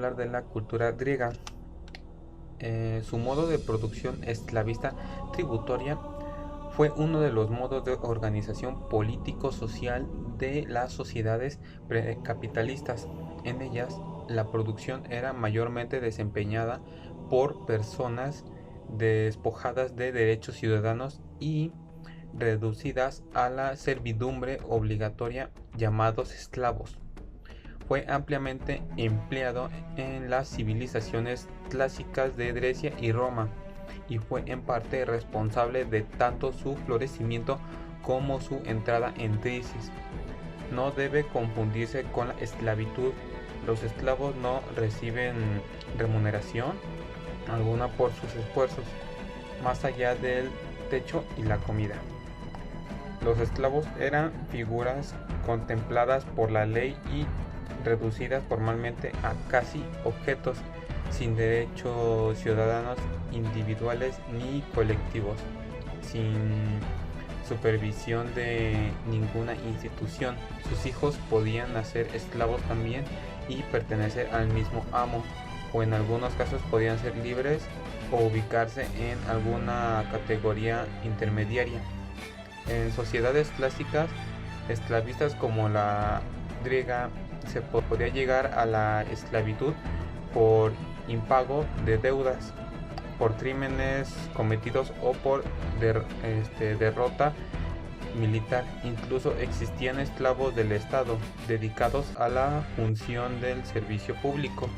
hablar de la cultura griega. Su modo de producción esclavista tributoria fue uno de los modos de organización político-social de las sociedades precapitalistas. En ellas, la producción era mayormente desempeñada por personas despojadas de derechos ciudadanos y reducidas a la servidumbre obligatoria, llamados esclavos. Fue ampliamente empleado en las civilizaciones clásicas de Grecia y Roma, y fue en parte responsable de tanto su florecimiento como su entrada en crisis. No debe confundirse con la esclavitud. Los esclavos no reciben remuneración alguna por sus esfuerzos, más allá del techo y la comida. Los esclavos eran figuras contempladas por la ley y reducidas formalmente a casi objetos, sin derechos ciudadanos individuales ni colectivos, sin supervisión de ninguna institución. Sus hijos podían nacer esclavos también y pertenecer al mismo amo, o en algunos casos podían ser libres o ubicarse en alguna categoría intermediaria. En sociedades clásicas esclavistas como la griega, se podía llegar a la esclavitud por impago de deudas, por crímenes cometidos o por derrota militar. Incluso existían esclavos del Estado dedicados a la función del servicio público.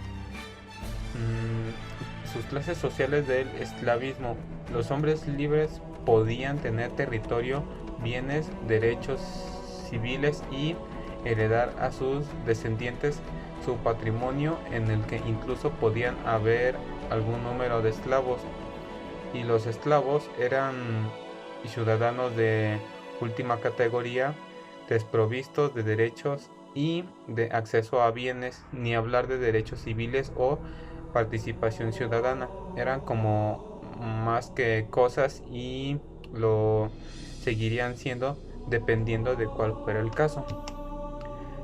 Sus clases sociales del esclavismo: los hombres libres podían tener territorio, bienes, derechos civiles y heredar a sus descendientes su patrimonio, en el que incluso podían haber algún número de esclavos, y los esclavos eran ciudadanos de última categoría, desprovistos de derechos y de acceso a bienes, ni hablar de derechos civiles o participación ciudadana. Eran como más que cosas y lo seguirían siendo dependiendo de cuál fuera el caso.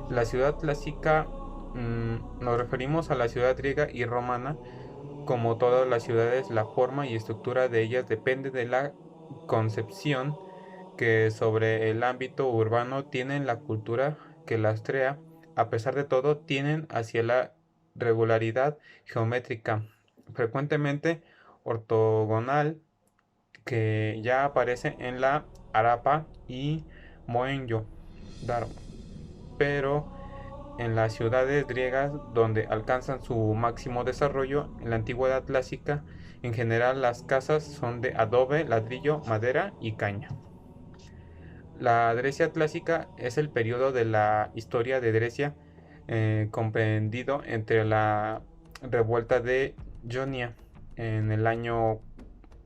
La ciudad clásica, nos referimos a la ciudad griega y romana. Como todas las ciudades, la forma y estructura de ellas depende de la concepción que sobre el ámbito urbano tienen la cultura que las crea. A pesar de todo, tienden hacia la regularidad geométrica, frecuentemente ortogonal, que ya aparece en la Harappa y Mohenjo-Daro, pero en las ciudades griegas, donde alcanzan su máximo desarrollo en la antigüedad clásica, en general las casas son de adobe, ladrillo, madera y caña. La Grecia clásica es el periodo de la historia de Grecia comprendido entre la revuelta de Jonia en el año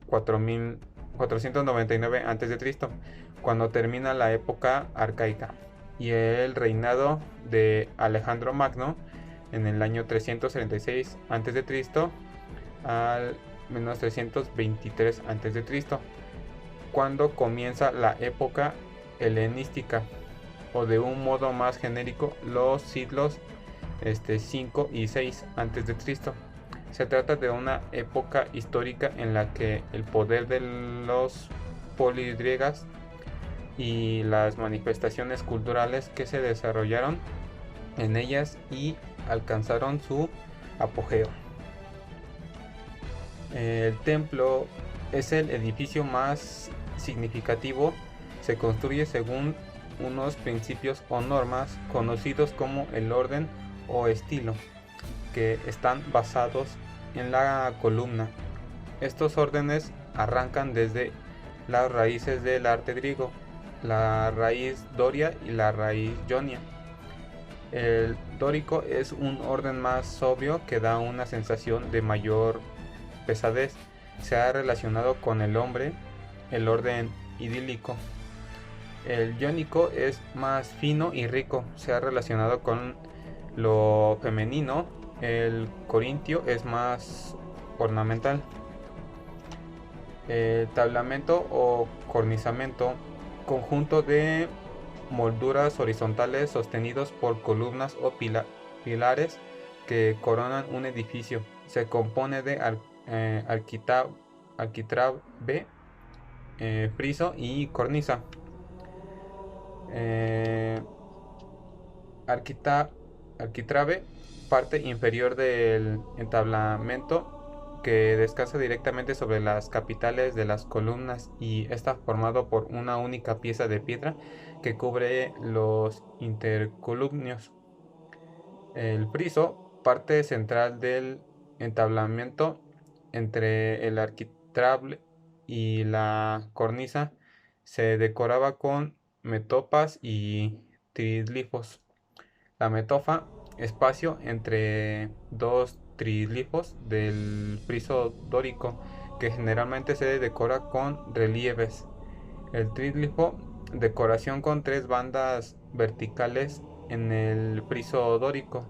499 a.C., cuando termina la época arcaica, y el reinado de Alejandro Magno en el año 336 a.C. al menos 323 a.C., cuando comienza la época helenística, o de un modo más genérico, los siglos 5 y 6 a.C. Se trata de una época histórica en la que el poder de los polis griegas y las manifestaciones culturales que se desarrollaron en ellas y alcanzaron su apogeo. El templo es el edificio más significativo. Se construye según unos principios o normas conocidos como el orden o estilo, que están basados en la columna. Estos órdenes arrancan desde las raíces del arte griego, la raíz doria y la raíz jonia. El dórico es un orden más sobrio que da una sensación de mayor pesadez. Se ha relacionado con el hombre, el orden idílico. El jónico es más fino y rico, se ha relacionado con lo femenino. El corintio es más ornamental. El tablamento o cornizamiento, conjunto de molduras horizontales sostenidos por columnas o pilares que coronan un edificio. Se compone de arquitrabe, friso y cornisa. Eh, arquitrabe, parte inferior del entablamento que descansa directamente sobre las capiteles de las columnas y está formado por una única pieza de piedra que cubre los intercolumnios. El friso, parte central del entablamento entre el arquitrabe y la cornisa, se decoraba con metopas y triglifos. La metofa, espacio entre dos triglifos del friso dórico, que generalmente se decora con relieves. El triglifo, decoración con tres bandas verticales en el friso dórico.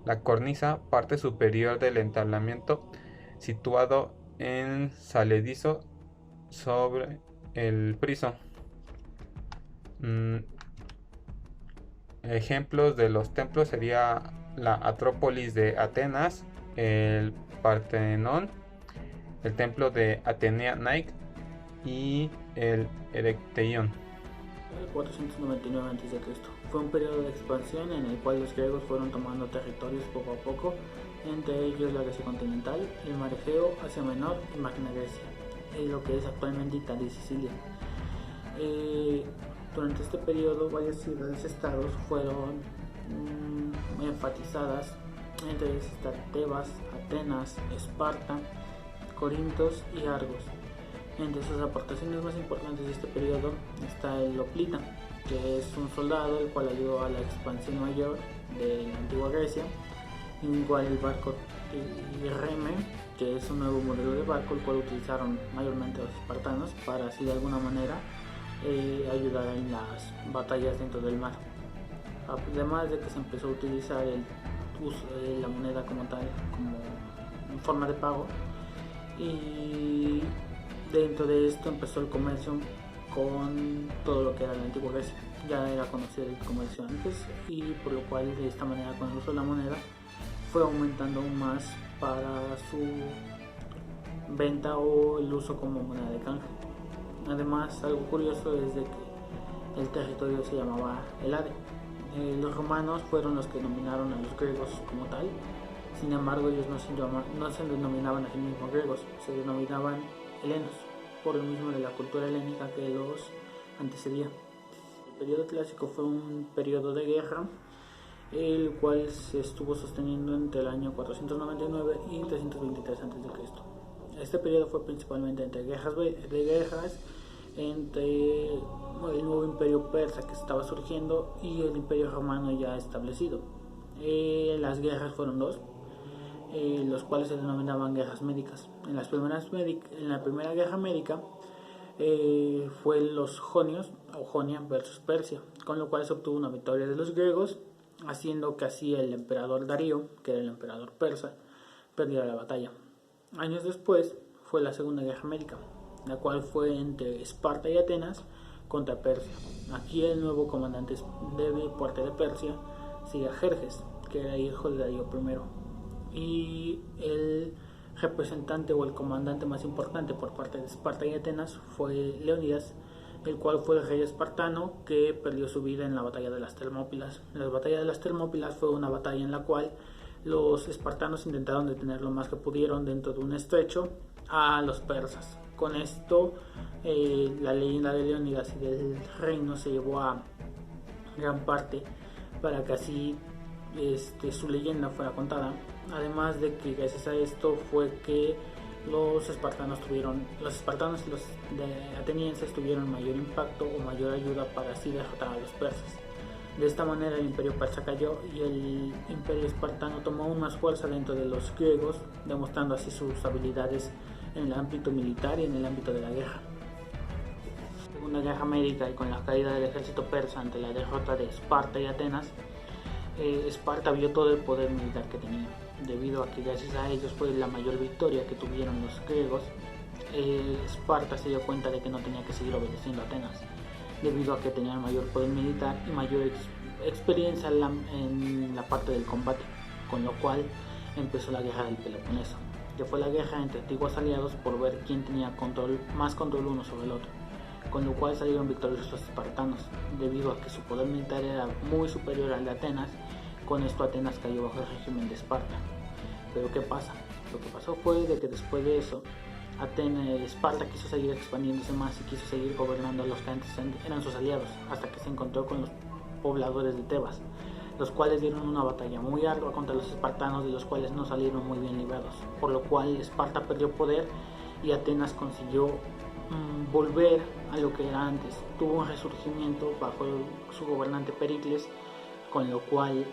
La cornisa, parte superior del entablamento, situado en saledizo sobre el friso. Ejemplos de los templos sería la Acrópolis de Atenas, el Partenón, el templo de Atenea Nike y el Erechtheion. 499 a.C. Fue un periodo de expansión en el cual los griegos fueron tomando territorios poco a poco, entre ellos la Grecia continental, el mar Egeo, Asia Menor y Magna Grecia, lo que es actualmente Italia y Sicilia. Durante este periodo varias ciudades-estados fueron enfatizadas, entre ellas están Tebas, Atenas, Esparta, Corintos y Argos. Entre sus aportaciones más importantes de este periodo está el Hoplita, que es un soldado el cual ayudó a la expansión mayor de la antigua Grecia, igual el barco Trireme, que es un nuevo modelo de barco el cual utilizaron mayormente los espartanos para así de alguna manera ayudar en las batallas dentro del mar. Además de que se empezó a utilizar el uso de la moneda como tal, como forma de pago, y dentro de esto empezó el comercio con todo lo que era la antigua Grecia. Ya era conocido el comercio antes y por lo cual de esta manera con el uso de la moneda fue aumentando aún más para su venta o el uso como moneda de canje. Además, algo curioso es de que el territorio se llamaba Helade. Los romanos fueron los que denominaron a los griegos como tal. Sin embargo, ellos no se denominaban a sí mismos griegos, se denominaban helenos, por lo mismo de la cultura helénica que los antecedía. El periodo clásico fue un periodo de guerra, el cual se estuvo sosteniendo entre el año 499 y 323 a.C. Este periodo fue principalmente entre guerras entre el nuevo imperio persa que estaba surgiendo y el imperio romano ya establecido. Las guerras fueron dos, los cuales se denominaban guerras médicas. En la primera guerra médica fue los jonios o Jonia versus Persia, con lo cual se obtuvo una victoria de los griegos, haciendo que así el emperador Darío, que era el emperador persa, perdiera la batalla. Años después fue la segunda guerra médica, la cual fue entre Esparta y Atenas contra Persia. Aquí el nuevo comandante de parte de Persia sería Jerjes, que era hijo de Darío I, y el representante o el comandante más importante por parte de Esparta y Atenas fue Leónidas, el cual fue el rey espartano que perdió su vida en la batalla de las Termópilas. La batalla de las Termópilas fue una batalla en la cual los espartanos intentaron detener lo más que pudieron dentro de un estrecho a los persas. Con esto la leyenda de Leónidas y del reino se llevó a gran parte para que así su leyenda fuera contada. Además de que gracias a esto fue que los espartanos y los atenienses tuvieron mayor impacto o mayor ayuda para así derrotar a los persas. De esta manera el imperio persa cayó y el imperio espartano tomó aún más fuerza dentro de los griegos, demostrando así sus habilidades en el ámbito militar y en el ámbito de la guerra. La Segunda Guerra Médica, y con la caída del ejército persa ante la derrota de Esparta y Atenas, Esparta vio todo el poder militar que tenía. Debido a que gracias a ellos fue la mayor victoria que tuvieron los griegos, Esparta se dio cuenta de que no tenía que seguir obedeciendo a Atenas, debido a que tenían mayor poder militar y mayor experiencia en la parte del combate, con lo cual empezó la guerra del Peloponeso, que fue la guerra entre antiguos aliados por ver quién tenía más control uno sobre el otro, con lo cual salieron victoriosos los espartanos, debido a que su poder militar era muy superior al de Atenas. Con esto Atenas cayó bajo el régimen de Esparta. Pero ¿qué pasa? Lo que pasó fue de que después de eso, Esparta quiso seguir expandiéndose más y quiso seguir gobernando a los que antes eran sus aliados, hasta que se encontró con los pobladores de Tebas, los cuales dieron una batalla muy ardua contra los espartanos, de los cuales no salieron muy bien librados, por lo cual Esparta perdió poder y Atenas consiguió volver a lo que era antes. Tuvo un resurgimiento bajo su gobernante Pericles, con lo cual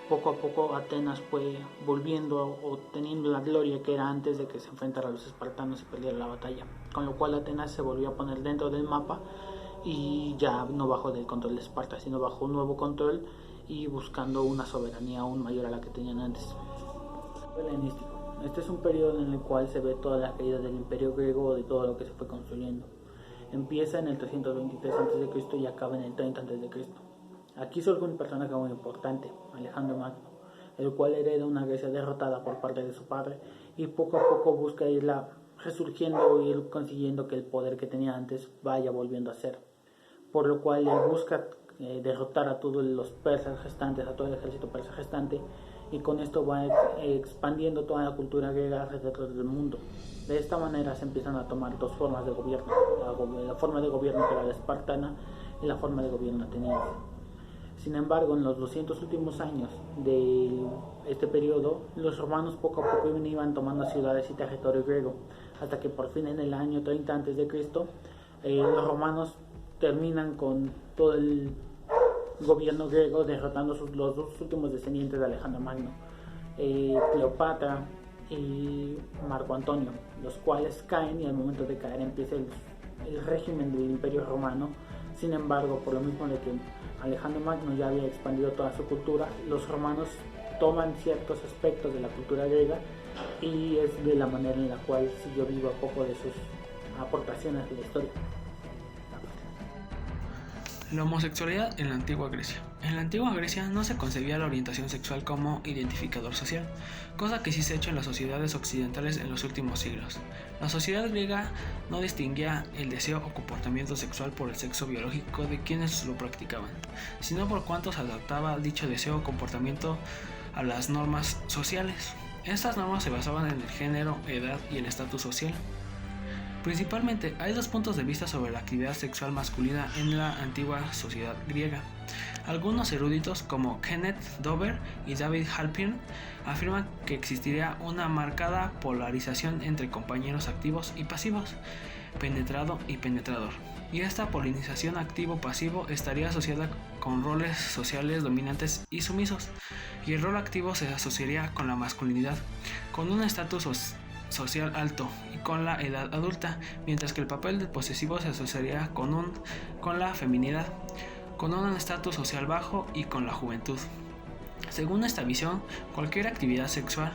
poco a poco Atenas fue volviendo o teniendo la gloria que era antes de que se enfrentara a los espartanos y perdiera la batalla, con lo cual Atenas se volvió a poner dentro del mapa y ya no bajo del control de Esparta, sino bajo un nuevo control y buscando una soberanía aún mayor a la que tenían antes. Helenístico. Este es un periodo en el cual se ve toda la caída del imperio griego, de todo lo que se fue construyendo. Empieza en el 323 a.C. y acaba en el 30 a.C. Aquí surge un personaje muy importante, Alejandro Magno, el cual hereda una Grecia derrotada por parte de su padre y poco a poco busca irla resurgiendo y ir consiguiendo que el poder que tenía antes vaya volviendo a ser. Por lo cual él busca derrotar a todos los persas restantes, a todo el ejército persa restante, y con esto va expandiendo toda la cultura griega alrededor del mundo. De esta manera se empiezan a tomar dos formas de gobierno, la forma de gobierno que era la espartana y la forma de gobierno ateniense. Sin embargo, en los 200 últimos años de este periodo, los romanos poco a poco iban tomando ciudades y territorio griego, hasta que por fin en el año 30 a.C., los romanos terminan con todo el gobierno griego, derrotando los dos últimos descendientes de Alejandro Magno, Cleopatra y Marco Antonio, los cuales caen y al momento de caer empieza el régimen del Imperio Romano. Sin embargo, por lo mismo de que Alejandro Magno ya había expandido toda su cultura, los romanos toman ciertos aspectos de la cultura griega y es de la manera en la cual siguió vivo a poco de sus aportaciones a la historia. La homosexualidad en la antigua Grecia. En la antigua Grecia no se concebía la orientación sexual como identificador social, cosa que sí se ha hecho en las sociedades occidentales en los últimos siglos. La sociedad griega no distinguía el deseo o comportamiento sexual por el sexo biológico de quienes lo practicaban, sino por cuánto se adaptaba dicho deseo o comportamiento a las normas sociales. Estas normas se basaban en el género, edad y el estatus social. Principalmente, hay dos puntos de vista sobre la actividad sexual masculina en la antigua sociedad griega. Algunos eruditos, como Kenneth Dover y David Halpern, afirman que existiría una marcada polarización entre compañeros activos y pasivos, penetrado y penetrador, y esta polarización activo-pasivo estaría asociada con roles sociales dominantes y sumisos, y el rol activo se asociaría con la masculinidad, con un estatus social alto y con la edad adulta, mientras que el papel del posesivo se asociaría con la feminidad, con un estatus social bajo y con la juventud. Según esta visión, cualquier actividad sexual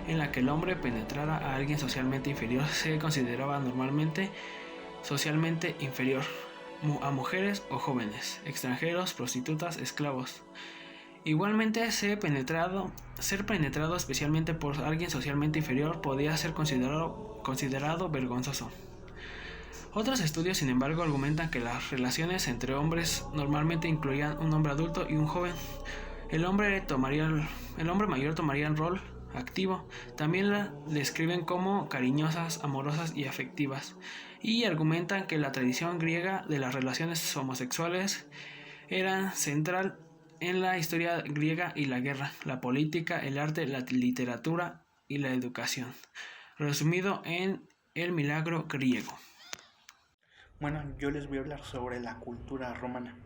en la que el hombre penetrara a alguien socialmente inferior se consideraba normalmente socialmente inferior a mujeres o jóvenes, extranjeros, prostitutas, esclavos. Igualmente, ser penetrado especialmente por alguien socialmente inferior podía ser considerado vergonzoso. Otros estudios, sin embargo, argumentan que las relaciones entre hombres normalmente incluían un hombre adulto y un joven. El hombre mayor tomaría el rol activo. También la describen como cariñosas, amorosas y afectivas. Y argumentan que la tradición griega de las relaciones homosexuales era central en la historia griega y la guerra, la política, el arte, la literatura y la educación. Resumido en el milagro griego. Bueno, yo les voy a hablar sobre la cultura romana.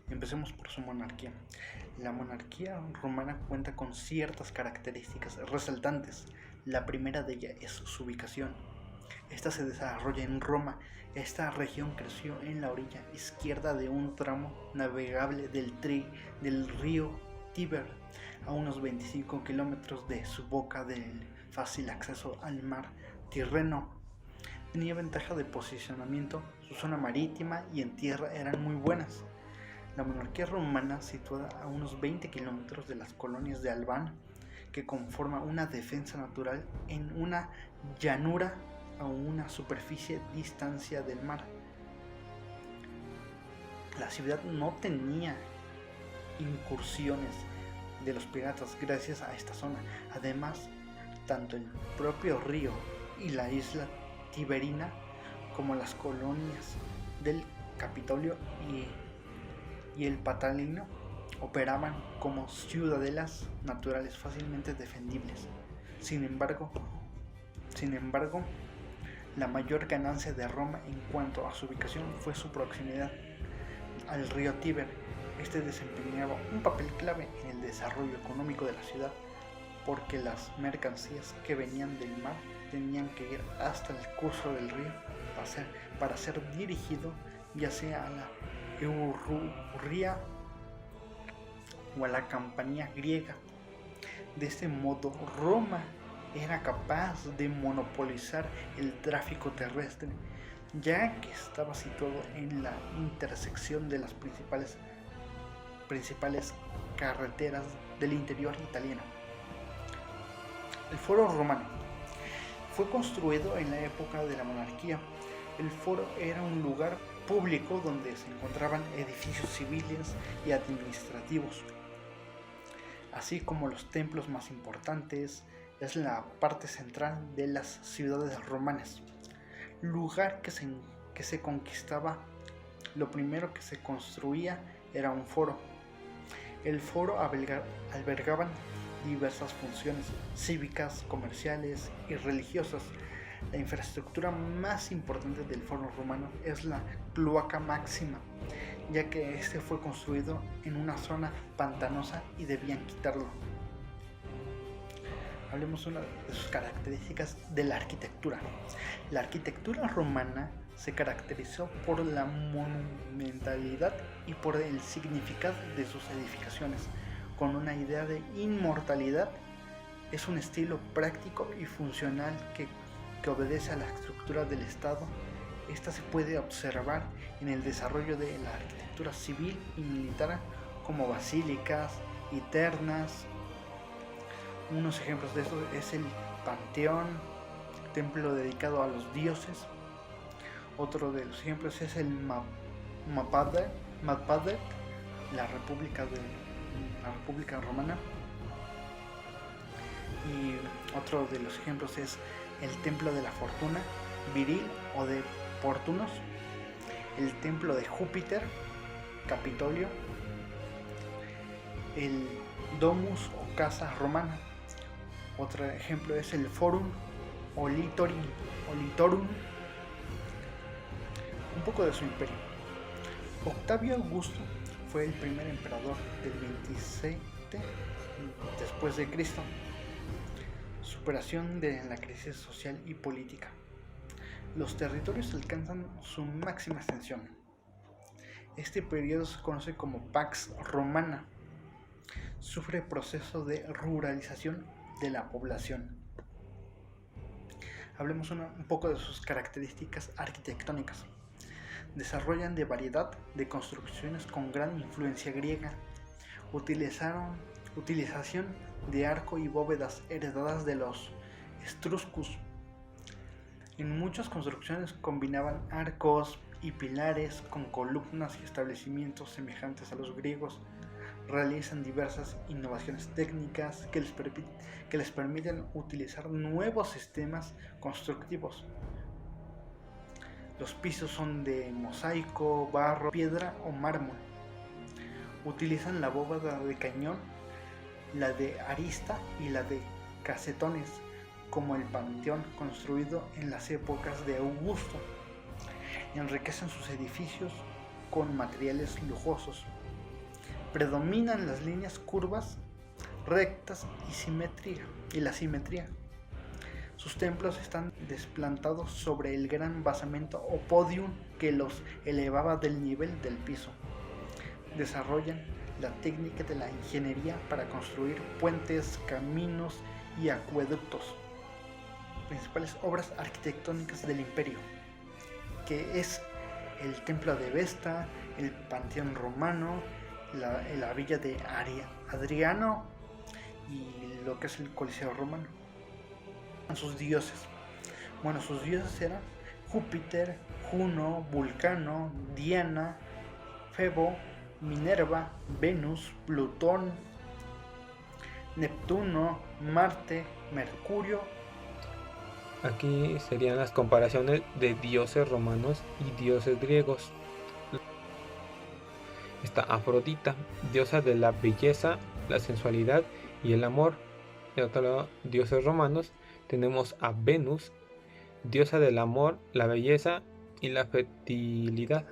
Empecemos por su monarquía. La monarquía romana cuenta con ciertas características resaltantes. La primera de ellas es su ubicación. Esta se desarrolla en Roma. Esta región creció en la orilla izquierda de un tramo navegable del río Tíber, a unos 25 kilómetros de su boca del fácil acceso al mar Tirreno. Tenía ventaja de posicionamiento, su zona marítima y en tierra eran muy buenas. La monarquía romana, situada a unos 20 kilómetros de las colonias de Albán, que conforma una defensa natural en una llanura a una superficie distancia del mar. La ciudad no tenía incursiones de los piratas gracias a esta zona. Además, tanto el propio río y la isla Tiberina como las colonias del Capitolio y el Patalino operaban como ciudadelas naturales fácilmente defendibles. Sin embargo, la mayor ganancia de Roma en cuanto a su ubicación fue su proximidad al río Tíber. Este desempeñaba un papel clave en el desarrollo económico de la ciudad, porque las mercancías que venían del mar tenían que ir hasta el curso del río para ser dirigido ya sea a la Eururría o a la Campania griega. De este modo, Roma era capaz de monopolizar el tráfico terrestre, ya que estaba situado en la intersección de las principales carreteras del interior italiano. El Foro Romano fue construido en la época de la monarquía. El foro era un lugar público donde se encontraban edificios civiles y administrativos, así como los templos más importantes. Es la parte central de las ciudades romanas, lugar que se conquistaba. Lo primero que se construía era un foro. El foro albergaba diversas funciones cívicas, comerciales y religiosas. La infraestructura más importante del foro romano es la Cloaca Máxima, ya que este fue construido en una zona pantanosa y debían quitarlo. Hablemos de una de sus características de la arquitectura. La arquitectura romana se caracterizó por la monumentalidad y por el significado de sus edificaciones, con una idea de inmortalidad. Es un estilo práctico y funcional que obedece a la estructura del Estado. Esta se puede observar en el desarrollo de la arquitectura civil y militar, como basílicas y ternas. Unos ejemplos de esto es el Panteón, templo dedicado a los dioses. Otro de los ejemplos es el Mappader, la República Romana. Y otro de los ejemplos es el Templo de la Fortuna Viril o de Portunos, el Templo de Júpiter, Capitolio, el Domus o Casa Romana. Otro ejemplo es el Forum Olitorum. Un poco de su imperio. Octavio Augusto fue el primer emperador del 27 después de Cristo. Superación de la crisis social y política. Los territorios alcanzan su máxima extensión. Este periodo se conoce como Pax Romana. Sufre proceso de ruralización de la población. Hablemos un poco de sus características arquitectónicas. Desarrollan de variedad de construcciones con gran influencia griega. Utilización de arco y bóvedas heredadas de los etruscos. En muchas construcciones combinaban arcos y pilares con columnas y establecimientos semejantes a los griegos. Realizan diversas innovaciones técnicas que les permiten utilizar nuevos sistemas constructivos. Los pisos son de mosaico, barro, piedra o mármol. Utilizan la bóveda de cañón, la de arista y la de casetones, como el Panteón construido en las épocas de Augusto. Enriquecen sus edificios con materiales lujosos. Predominan las líneas curvas, rectas y la simetría. Sus templos están desplantados sobre el gran basamento o podium que los elevaba del nivel del piso. Desarrollan la técnica de la ingeniería para construir puentes, caminos y acueductos. Principales obras arquitectónicas del imperio, que es el templo de Vesta, el Panteón romano, la villa de Adriano y lo que es el Coliseo romano. Sus dioses. Bueno, sus dioses eran Júpiter, Juno, Vulcano, Diana, Febo, Minerva, Venus, Plutón, Neptuno, Marte, Mercurio. Aquí serían las comparaciones de dioses romanos y dioses griegos. Está Afrodita, diosa de la belleza, la sensualidad y el amor. De otro lado, dioses romanos, tenemos a Venus, diosa del amor, la belleza y la fertilidad.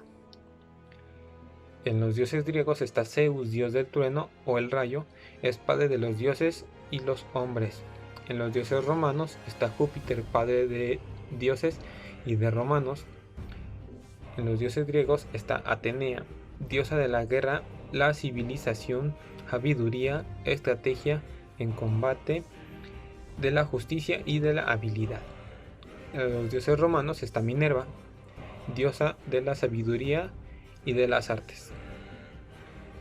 En los dioses griegos está Zeus, dios del trueno o el rayo, es padre de los dioses y los hombres. En los dioses romanos está Júpiter, padre de dioses y de romanos. En los dioses griegos está Atenea, diosa de la guerra, la civilización, sabiduría, estrategia en combate, de la justicia y de la habilidad. En los dioses romanos está Minerva, diosa de la sabiduría y de las artes.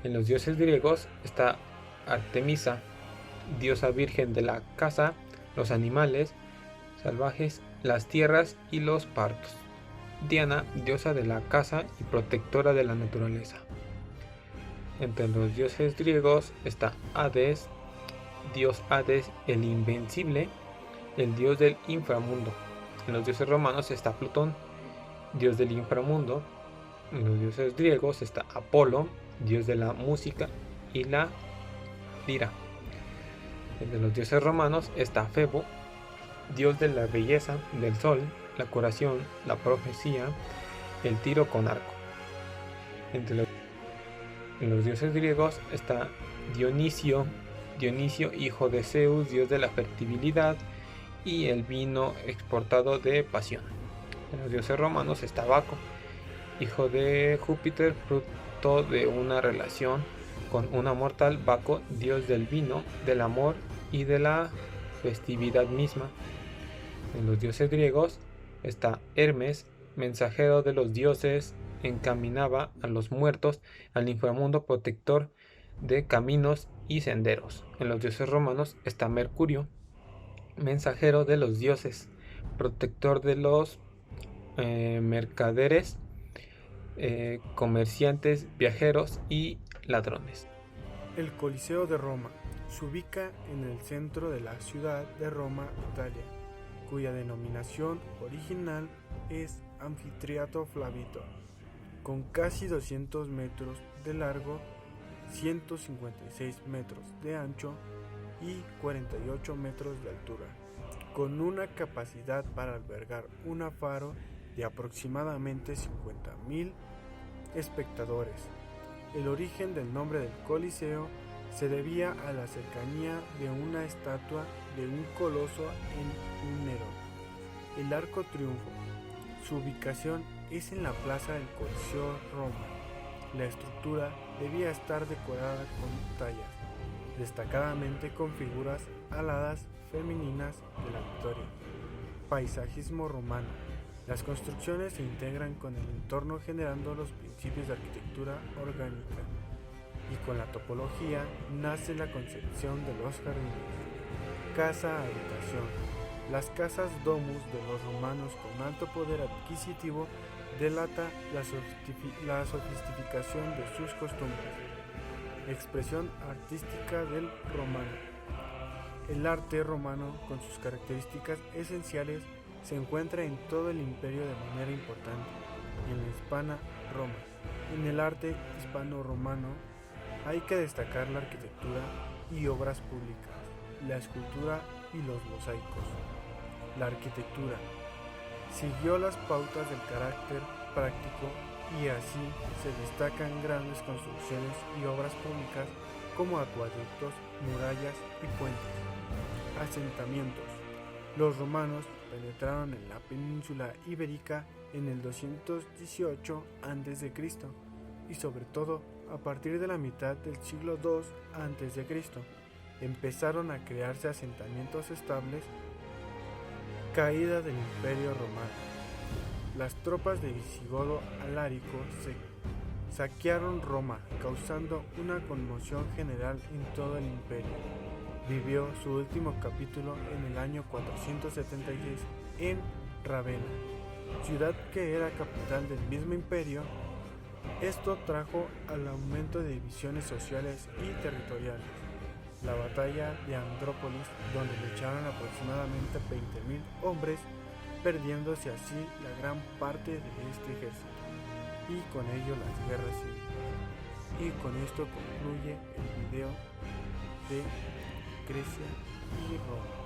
En los dioses griegos está Artemisa, diosa virgen de la caza, los animales salvajes, las tierras y los partos. Diana, diosa de la caza y protectora de la naturaleza. Entre los dioses griegos está Hades, dios Hades el invencible, el dios del inframundo. En los dioses romanos está Plutón, dios del inframundo. En los dioses griegos está Apolo, dios de la música y la lira. Entre los dioses romanos está Febo, dios de la belleza, del sol, la curación, la profecía, el tiro con arco. En los dioses griegos está Dionisio, hijo de Zeus, dios de la fertilidad y el vino exportado de pasión. En los dioses romanos está Baco, hijo de Júpiter, fruto de una relación con una mortal. Baco, dios del vino, del amor y de la festividad misma. En los dioses griegos está Hermes, mensajero de los dioses, encaminaba a los muertos al inframundo, protector de caminos y senderos. En los dioses romanos está Mercurio, mensajero de los dioses, protector de los mercaderes, comerciantes, viajeros y ladrones. El Coliseo de Roma se ubica en el centro de la ciudad de Roma, Italia, cuya denominación original es Anfiteatro Flavito, con casi 200 metros de largo, 156 metros de ancho y 48 metros de altura, con una capacidad para albergar un aforo de aproximadamente 50.000 espectadores. El origen del nombre del Coliseo se debía a la cercanía de una estatua de un coloso en un Nerón, el Arco Triunfo. Su ubicación es en la plaza del Coliseo Roma. La estructura debía estar decorada con tallas, destacadamente con figuras aladas femeninas de la victoria. Paisajismo romano. Las construcciones se integran con el entorno generando los principios de arquitectura orgánica, y con la topología nace la concepción de los jardines. Casa-habitación. Las casas domus de los romanos con alto poder adquisitivo delata la sofisticación de sus costumbres. Expresión artística del romano. El arte romano, con sus características esenciales, se encuentra en todo el imperio de manera importante, en la hispana Roma. En el arte hispano-romano hay que destacar la arquitectura y obras públicas, la escultura y los mosaicos. La arquitectura siguió las pautas del carácter práctico y así se destacan grandes construcciones y obras públicas como acueductos, murallas y puentes. Asentamientos. Los romanos penetraron en la península ibérica en el 218 a.C. y sobre todo a partir de la mitad del siglo II a.C. empezaron a crearse asentamientos estables. Caída del Imperio Romano. Las tropas de Visigodo Alarico saquearon Roma, causando una conmoción general en todo el imperio. vivió su último capítulo en el año 476 en Ravenna, ciudad que era capital del mismo imperio. Esto trajo al aumento de divisiones sociales y territoriales. La batalla de Andrópolis, donde lucharon aproximadamente 20.000 hombres, perdiéndose así la gran parte de este ejército, y con ello las guerras civiles. Y con esto concluye el video de Grecia y Roma.